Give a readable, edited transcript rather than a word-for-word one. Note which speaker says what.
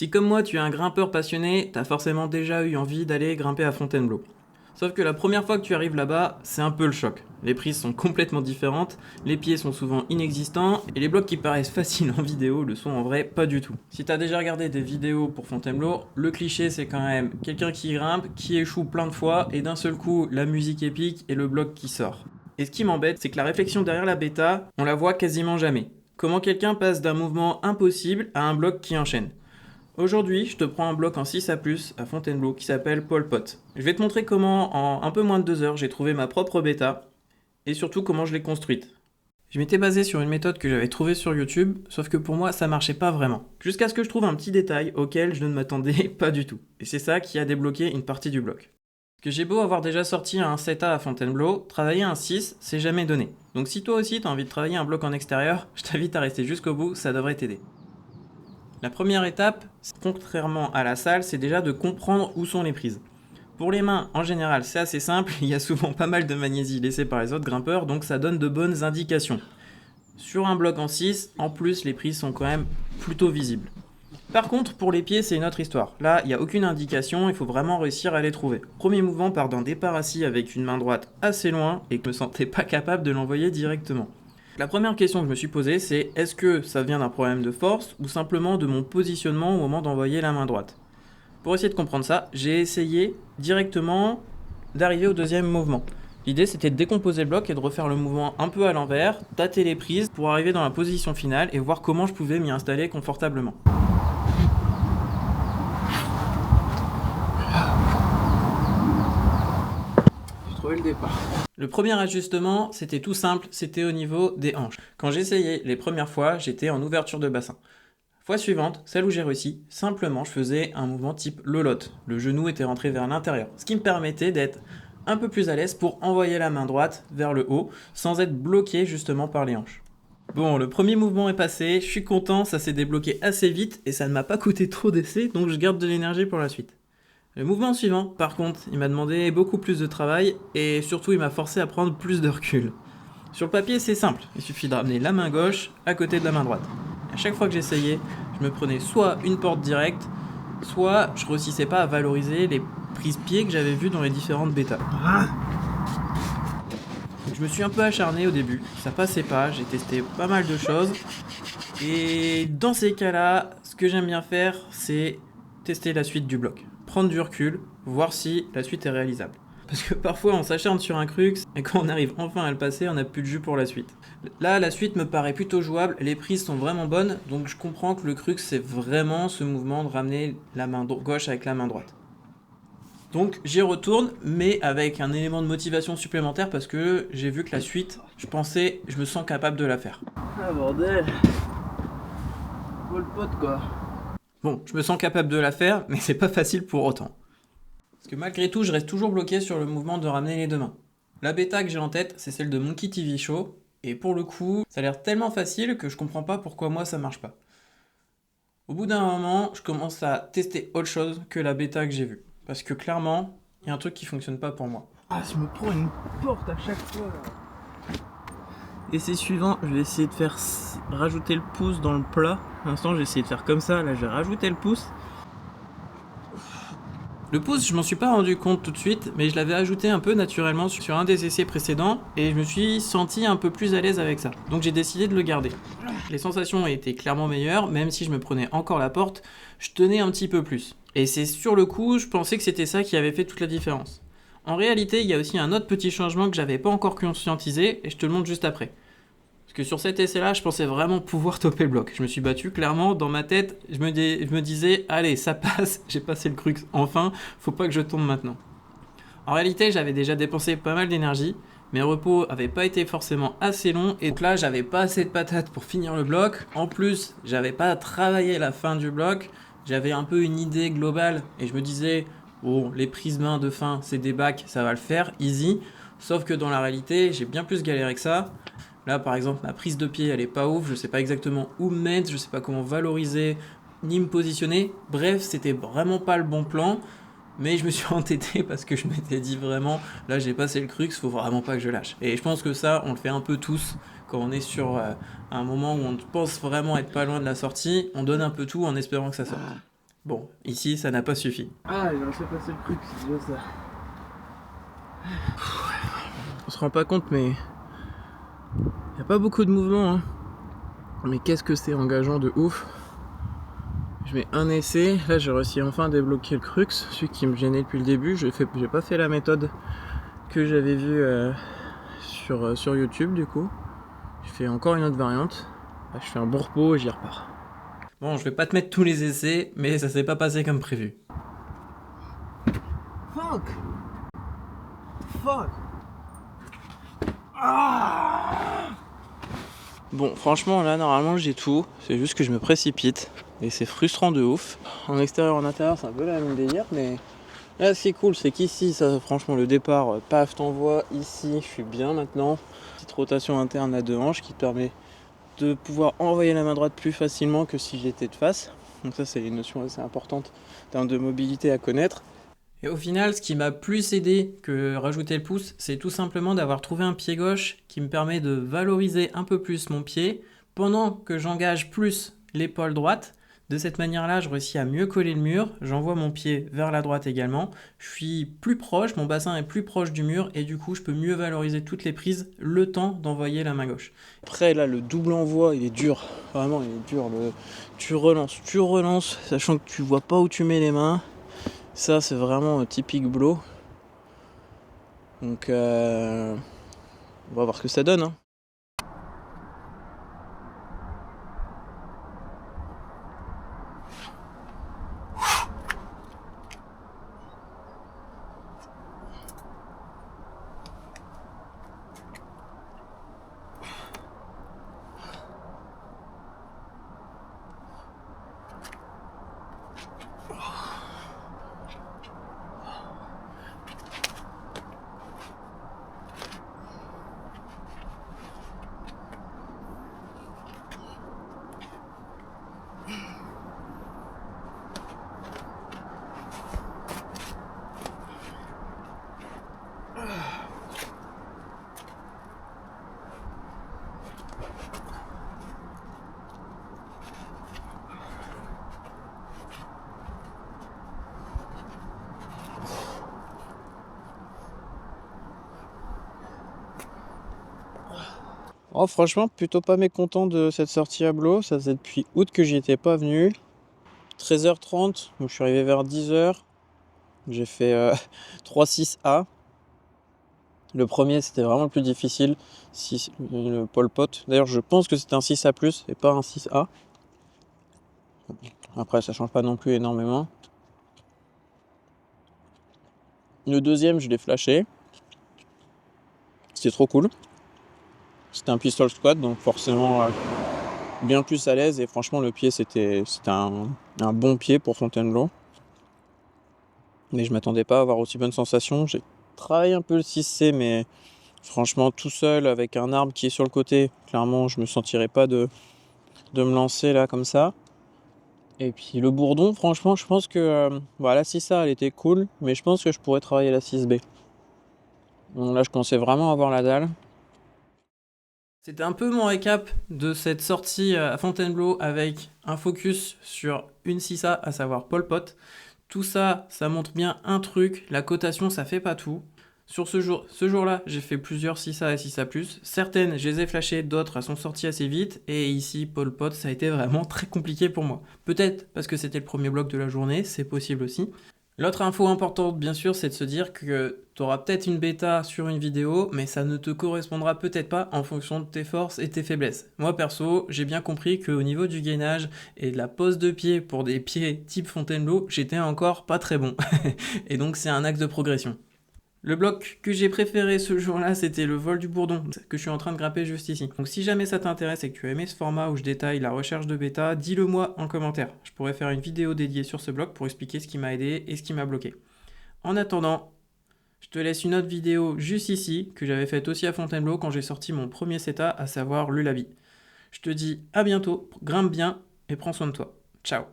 Speaker 1: Si comme moi tu es un grimpeur passionné, t'as forcément déjà eu envie d'aller grimper à Fontainebleau. Sauf que la première fois que tu arrives là-bas, c'est un peu le choc. Les prises sont complètement différentes, les pieds sont souvent inexistants, et les blocs qui paraissent faciles en vidéo le sont en vrai pas du tout. Si t'as déjà regardé des vidéos pour Fontainebleau, le cliché c'est quand même quelqu'un qui grimpe, qui échoue plein de fois, et d'un seul coup la musique épique et le bloc qui sort. Et ce qui m'embête, c'est que la réflexion derrière la bêta, on la voit quasiment jamais. Comment quelqu'un passe d'un mouvement impossible à un bloc qui enchaîne. Aujourd'hui, je te prends un bloc en 6A+, à Fontainebleau, qui s'appelle Pol Pot. Je vais te montrer comment, en un peu moins de 2 heures, j'ai trouvé ma propre bêta, et surtout comment je l'ai construite. Je m'étais basé sur une méthode que j'avais trouvée sur YouTube, sauf que pour moi, ça marchait pas vraiment. Jusqu'à ce que je trouve un petit détail auquel je ne m'attendais pas du tout. Et c'est ça qui a débloqué une partie du bloc. Parce que j'ai beau avoir déjà sorti un 7A à Fontainebleau, travailler un 6, c'est jamais donné. Donc si toi aussi t'as envie de travailler un bloc en extérieur, je t'invite à rester jusqu'au bout, ça devrait t'aider. La première étape, contrairement à la salle, c'est déjà de comprendre où sont les prises. Pour les mains, en général, c'est assez simple, il y a souvent pas mal de magnésie laissée par les autres grimpeurs, donc ça donne de bonnes indications. Sur un bloc en 6, en plus, les prises sont quand même plutôt visibles. Par contre, pour les pieds, c'est une autre histoire. Là, il n'y a aucune indication, il faut vraiment réussir à les trouver. Premier mouvement part d'un départ assis avec une main droite assez loin et que je me sentais pas capable de l'envoyer directement. La première question que je me suis posée, c'est est-ce que ça vient d'un problème de force ou simplement de mon positionnement au moment d'envoyer la main droite? Pour essayer de comprendre ça, j'ai essayé directement d'arriver au deuxième mouvement. L'idée c'était de décomposer le bloc et de refaire le mouvement un peu à l'envers, tâter les prises pour arriver dans la position finale et voir comment je pouvais m'y installer confortablement. J'ai trouvé le départ. Le premier ajustement, c'était tout simple, c'était au niveau des hanches. Quand j'essayais les premières fois, j'étais en ouverture de bassin. Fois suivante, celle où j'ai réussi, simplement je faisais un mouvement type lolotte. Le genou était rentré vers l'intérieur, ce qui me permettait d'être un peu plus à l'aise pour envoyer la main droite vers le haut, sans être bloqué justement par les hanches. Bon, le premier mouvement est passé, je suis content, ça s'est débloqué assez vite et ça ne m'a pas coûté trop d'essais, donc je garde de l'énergie pour la suite. Le mouvement suivant, par contre, il m'a demandé beaucoup plus de travail et surtout il m'a forcé à prendre plus de recul. Sur le papier, c'est simple, il suffit de ramener la main gauche à côté de la main droite. À chaque fois que j'essayais, je me prenais soit une porte directe, soit je réussissais pas à valoriser les prises pieds que j'avais vues dans les différentes bêtas. Donc je me suis un peu acharné au début, ça passait pas, j'ai testé pas mal de choses. Et dans ces cas-là, ce que j'aime bien faire, c'est tester la suite du bloc. Prendre du recul, voir si la suite est réalisable. Parce que parfois on s'acharne sur un crux et quand on arrive enfin à le passer, on n'a plus de jus pour la suite. Là, la suite me paraît plutôt jouable, les prises sont vraiment bonnes, donc je comprends que le crux c'est vraiment ce mouvement de ramener la main gauche avec la main droite. Donc j'y retourne, mais avec un élément de motivation supplémentaire parce que j'ai vu que la suite, je me sens capable de la faire.
Speaker 2: Ah bordel. Pol Pot quoi.
Speaker 1: Bon, je me sens capable de la faire, mais c'est pas facile pour autant. Parce que malgré tout, je reste toujours bloqué sur le mouvement de ramener les deux mains. La bêta que j'ai en tête, c'est celle de Monkey TV Show, et pour le coup, ça a l'air tellement facile que je comprends pas pourquoi moi ça marche pas. Au bout d'un moment, je commence à tester autre chose que la bêta que j'ai vue. Parce que clairement, il y a un truc qui fonctionne pas pour moi.
Speaker 2: Ah, je me prends une porte à chaque fois là. Essai suivant, je vais essayer de faire rajouter le pouce dans le plat. Pour l'instant, j'ai essayé de faire comme ça. Là, je vais rajouter le pouce.
Speaker 1: Le pouce, je m'en suis pas rendu compte tout de suite, mais je l'avais ajouté un peu naturellement sur un des essais précédents et je me suis senti un peu plus à l'aise avec ça. Donc j'ai décidé de le garder. Les sensations étaient clairement meilleures, même si je me prenais encore la porte, je tenais un petit peu plus. Et c'est sur le coup, je pensais que c'était ça qui avait fait toute la différence. En réalité, il y a aussi un autre petit changement que j'avais pas encore conscientisé et je te le montre juste après. Parce que sur cet essai-là, je pensais vraiment pouvoir topper le bloc. Je me suis battu, clairement, dans ma tête, je me disais, allez, ça passe, j'ai passé le crux, enfin, faut pas que je tombe maintenant. En réalité, j'avais déjà dépensé pas mal d'énergie, mes repos avaient pas été forcément assez longs, et donc là, j'avais pas assez de patates pour finir le bloc. En plus, j'avais pas travaillé la fin du bloc, j'avais un peu une idée globale, et je me disais, bon, les prises main de fin, c'est des bacs, ça va le faire, easy. Sauf que dans la réalité, j'ai bien plus galéré que ça. Là, par exemple, ma prise de pied, elle est pas ouf, je sais pas exactement où me mettre, je sais pas comment valoriser, ni me positionner. Bref, c'était vraiment pas le bon plan, mais je me suis entêté parce que je m'étais dit vraiment, là j'ai passé le crux, faut vraiment pas que je lâche. Et je pense que ça, on le fait un peu tous quand on est sur un moment où on pense vraiment être pas loin de la sortie, on donne un peu tout en espérant que ça sorte. Bon, ici ça n'a pas suffi.
Speaker 2: Ah, il a laissé passer le truc, c'est déjà ça. On se rend pas compte, mais y a pas beaucoup de mouvement, hein. Mais qu'est-ce que c'est engageant de ouf. Je mets un essai, là j'ai réussi enfin à débloquer le crux, celui qui me gênait depuis le début. J'ai pas fait la méthode que j'avais vue sur YouTube du coup. Je fais encore une autre variante. Là, je fais un bon repos et j'y repars.
Speaker 1: Bon, je vais pas te mettre tous les essais, mais ça s'est pas passé comme prévu.
Speaker 2: Fuck! Ah! Bon, franchement, là, normalement, j'ai tout. C'est juste que je me précipite. Et c'est frustrant de ouf. En extérieur, en intérieur, c'est un peu la même délire. Mais là, ce qui est cool, c'est qu'ici, ça, franchement, le départ, paf, t'envoies. Ici, je suis bien maintenant. Petite rotation interne à 2 hanches qui te permet de pouvoir envoyer la main droite plus facilement que si j'étais de face. Donc ça, c'est une notion assez importante en termes de mobilité à connaître.
Speaker 1: Et au final, ce qui m'a plus aidé que rajouter le pouce, c'est tout simplement d'avoir trouvé un pied gauche qui me permet de valoriser un peu plus mon pied pendant que j'engage plus l'épaule droite. De cette manière-là, je réussis à mieux coller le mur, j'envoie mon pied vers la droite également, je suis plus proche, mon bassin est plus proche du mur et du coup je peux mieux valoriser toutes les prises le temps d'envoyer la main gauche.
Speaker 2: Après là, le double envoi, il est dur, vraiment il est dur. Tu relances, sachant que tu vois pas où tu mets les mains. Ça c'est vraiment un typique blow. Donc on va voir ce que ça donne, hein. Oh, franchement, plutôt pas mécontent de cette sortie à Blo. Ça faisait depuis août que j'y étais pas venu. 13h30, donc je suis arrivé vers 10h. J'ai fait 3-6A. Le premier, c'était vraiment le plus difficile. Le Pol Pot. D'ailleurs, je pense que c'était un 6A+, et pas un 6A. Après, ça change pas non plus énormément. Le deuxième, je l'ai flashé. C'était trop cool. C'était un pistol squat, donc forcément bien plus à l'aise. Et franchement, le pied, c'était un bon pied pour Fontainebleau. Mais je m'attendais pas à avoir aussi bonne sensation. J'ai travaillé un peu le 6C, mais franchement, tout seul, avec un arbre qui est sur le côté, clairement, je me sentirais pas de me lancer là comme ça. Et puis le bourdon, franchement, je pense que la 6A, elle était cool, mais je pense que je pourrais travailler la 6B. Donc là, je pensais vraiment avoir la dalle.
Speaker 1: C'était un peu mon récap de cette sortie à Fontainebleau avec un focus sur une 6A, à savoir Pol Pot. Tout ça, ça montre bien un truc, la cotation ça fait pas tout. Sur ce jour-là, j'ai fait plusieurs 6A et 6A+. Certaines, je les ai flashées, d'autres, elles sont sorties assez vite. Et ici, Pol Pot, ça a été vraiment très compliqué pour moi. Peut-être parce que c'était le premier bloc de la journée, c'est possible aussi. L'autre info importante, bien sûr, c'est de se dire que tu auras peut-être une bêta sur une vidéo, mais ça ne te correspondra peut-être pas en fonction de tes forces et tes faiblesses. Moi, perso, j'ai bien compris qu'au niveau du gainage et de la pose de pied pour des pieds type Fontainebleau, j'étais encore pas très bon. Et donc, c'est un axe de progression. Le bloc que j'ai préféré ce jour-là, c'était le vol du bourdon, que je suis en train de grimper juste ici. Donc si jamais ça t'intéresse et que tu as aimé ce format où je détaille la recherche de bêta, dis-le moi en commentaire. Je pourrais faire une vidéo dédiée sur ce bloc pour expliquer ce qui m'a aidé et ce qui m'a bloqué. En attendant, je te laisse une autre vidéo juste ici, que j'avais faite aussi à Fontainebleau quand j'ai sorti mon premier CETA, à savoir le Labi. Je te dis à bientôt, grimpe bien et prends soin de toi. Ciao.